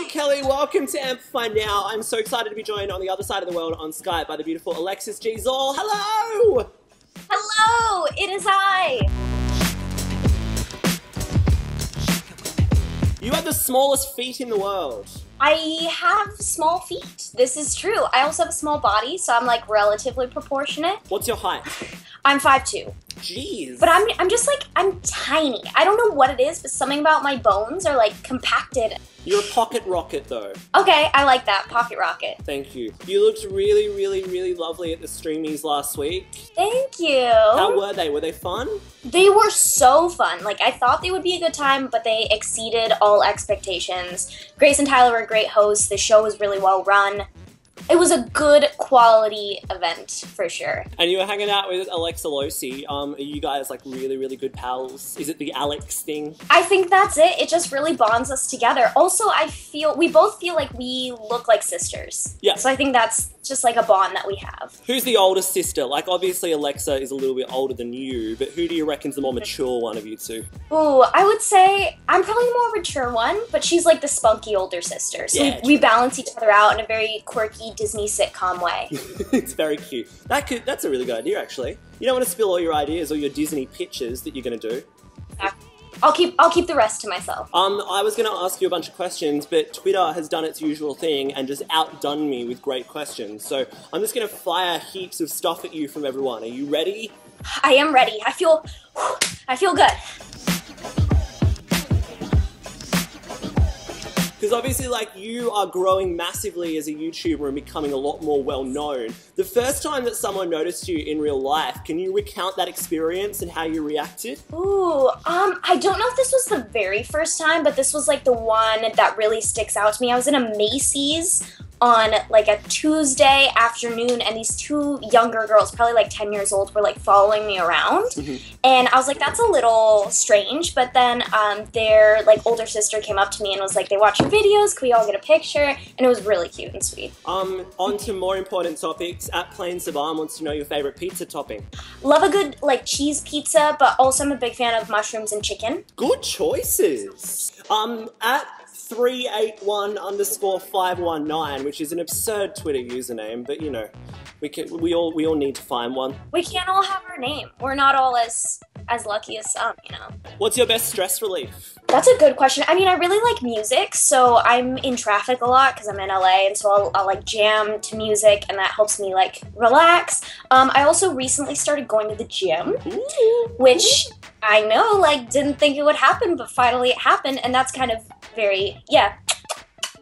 Hi Kelly, welcome to Amplify Now. I'm so excited to be joined on the other side of the world on Skype by the beautiful Alexis G Zall. Hello! Hello, it is I. You have the smallest feet in the world. I have small feet. This is true. I also have a small body, so I'm like relatively proportionate. What's your height? I'm 5'2". Jeez. But I'm just like, I'm tiny. I don't know what it is, but something about my bones are like compacted. You're a pocket rocket though. Okay, I like that, pocket rocket. Thank you. You looked really, really, really lovely at the streamies last week. Thank you. How were they? Were they fun? They were so fun. Like, I thought they would be a good time, but they exceeded all expectations. Grace and Tyler were great hosts. The show was really well run. It was a good quality event, for sure. And you were hanging out with Alexa Losi. Are you guys like really, really good pals? Is it the Alex thing? I think that's it. It just really bonds us together. Also, we both feel like we look like sisters. Yeah. So I think that's just like a bond that we have. Who's the oldest sister? Like, obviously Alexa is a little bit older than you, but who do you reckon's the more mature one of you two? Ooh, I would say I'm probably the more mature one, but she's like the spunky older sister. So Yeah, we balance each other out in a very quirky Disney sitcom way. It's very cute. That's a really good idea, actually. You don't want to spill all your ideas or your Disney pitches that you're going to do. I'll keep the rest to myself. I was going to ask you a bunch of questions, but Twitter has done its usual thing and just outdone me with great questions. So I'm just going to fire heaps of stuff at you from everyone. Are you ready? I am ready. I feel good. Because obviously, like, you are growing massively as a YouTuber and becoming a lot more well-known. The first time that someone noticed you in real life, can you recount that experience and how you reacted? Ooh, I don't know if this was the very first time, but this was like the one that really sticks out to me. I was in a Macy's on like a Tuesday afternoon, and these two younger girls, probably like 10 years old, were like following me around. And I was like, that's a little strange. But then their like older sister came up to me and was like, they watch your videos, can we all get a picture? And it was really cute and sweet. On to more important topics. At Plain Saban wants to know your favorite pizza topping. Love a good like cheese pizza, but also I'm a big fan of mushrooms and chicken. Good choices. At 381_519, which is an absurd Twitter username, but you know, we all need to find one. We can't all have our name. We're not all as lucky as some, you know. What's your best stress relief? That's a good question. I mean, I really like music, so I'm in traffic a lot because I'm in LA, and so I'll like jam to music, and that helps me like relax. I also recently started going to the gym, which I know like didn't think it would happen, but finally it happened, and that's kind of very, yeah,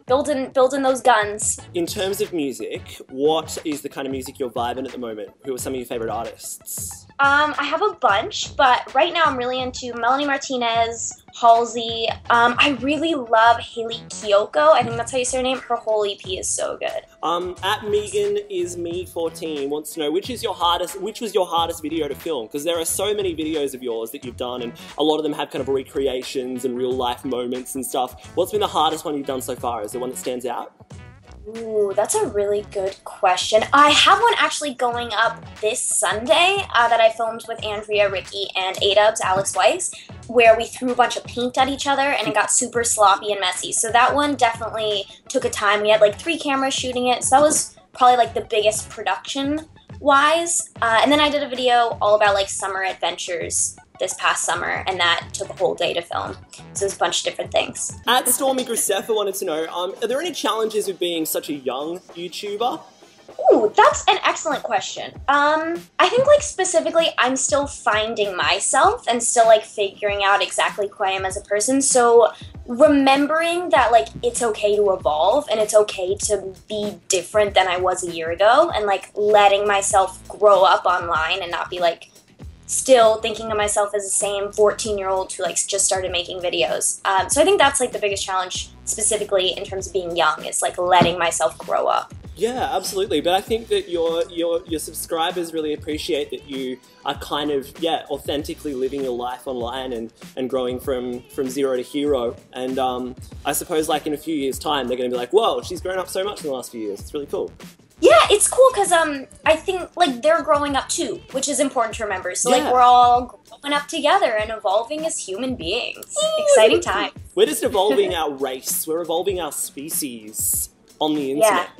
building those guns. In terms of music, what is the kind of music you're vibing at the moment? Who are some of your favorite artists? I have a bunch, but right now I'm really into Melanie Martinez, Halsey. I really love Haley Kiyoko. I think that's how you say her name. Her whole EP is so good. At Megan is me14 wants to know which was your hardest video to film? Because there are so many videos of yours that you've done, and a lot of them have kind of recreations and real life moments and stuff. What's been the hardest one you've done so far? Is there one that stands out? Ooh, that's a really good question. I have one actually going up this Sunday that I filmed with Andrea, Ricky, and A-Dubs, Alex Weiss, where we threw a bunch of paint at each other and it got super sloppy and messy. So that one definitely took a time. We had like 3 cameras shooting it, so that was probably like the biggest production-wise. And then I did a video all about like summer adventures this past summer, and that took a whole day to film. So there's a bunch of different things. At Stormy Grisefa wanted to know, are there any challenges with being such a young YouTuber? Ooh, that's an excellent question. I think like specifically I'm still finding myself and still like figuring out exactly who I am as a person. So remembering that like it's okay to evolve and it's okay to be different than I was a year ago, and like letting myself grow up online and not be like still thinking of myself as the same 14-year-old who like just started making videos. So I think that's like the biggest challenge specifically in terms of being young, is like letting myself grow up. Yeah, absolutely. But I think that your subscribers really appreciate that you are kind of, yeah, authentically living your life online and growing from zero to hero. And I suppose like in a few years' time, they're going to be like, whoa, she's grown up so much in the last few years. It's really cool. Yeah, it's cool because I think like they're growing up too, which is important to remember. So Yeah. like we're all growing up together and evolving as human beings. Exciting time. We're just evolving our race. We're evolving our species on the internet.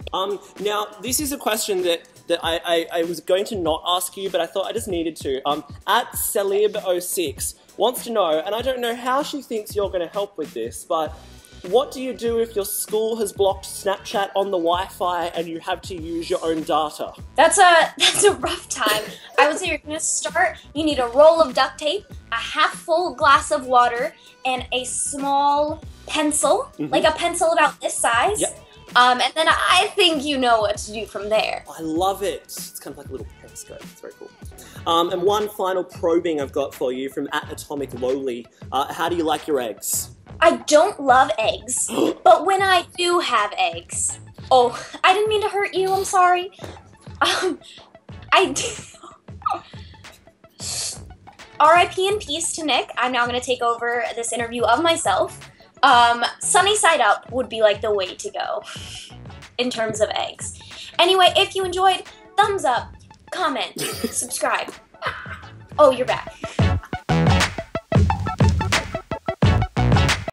Now, this is a question that I was going to not ask you, but I thought I just needed to. At Celib06 wants to know, and I don't know how she thinks you're going to help with this, but what do you do if your school has blocked Snapchat on the Wi-Fi and you have to use your own data? That's a rough time. I would say you're gonna start. You need a roll of duct tape, a half full glass of water, and a small pencil, like a pencil about this size. Yep. And then I think you know what to do from there. I love it. It's kind of like a little periscope. It's very cool. And one final probing I've got for you from @AtomicLowly. How do you like your eggs? I don't love eggs, but when I do have eggs, oh, I didn't mean to hurt you. I'm sorry. R.I.P. and peace to Nick. I'm now going to take over this interview of myself. Sunny side up would be like the way to go in terms of eggs. Anyway, if you enjoyed, thumbs up, comment, subscribe. Oh, you're back.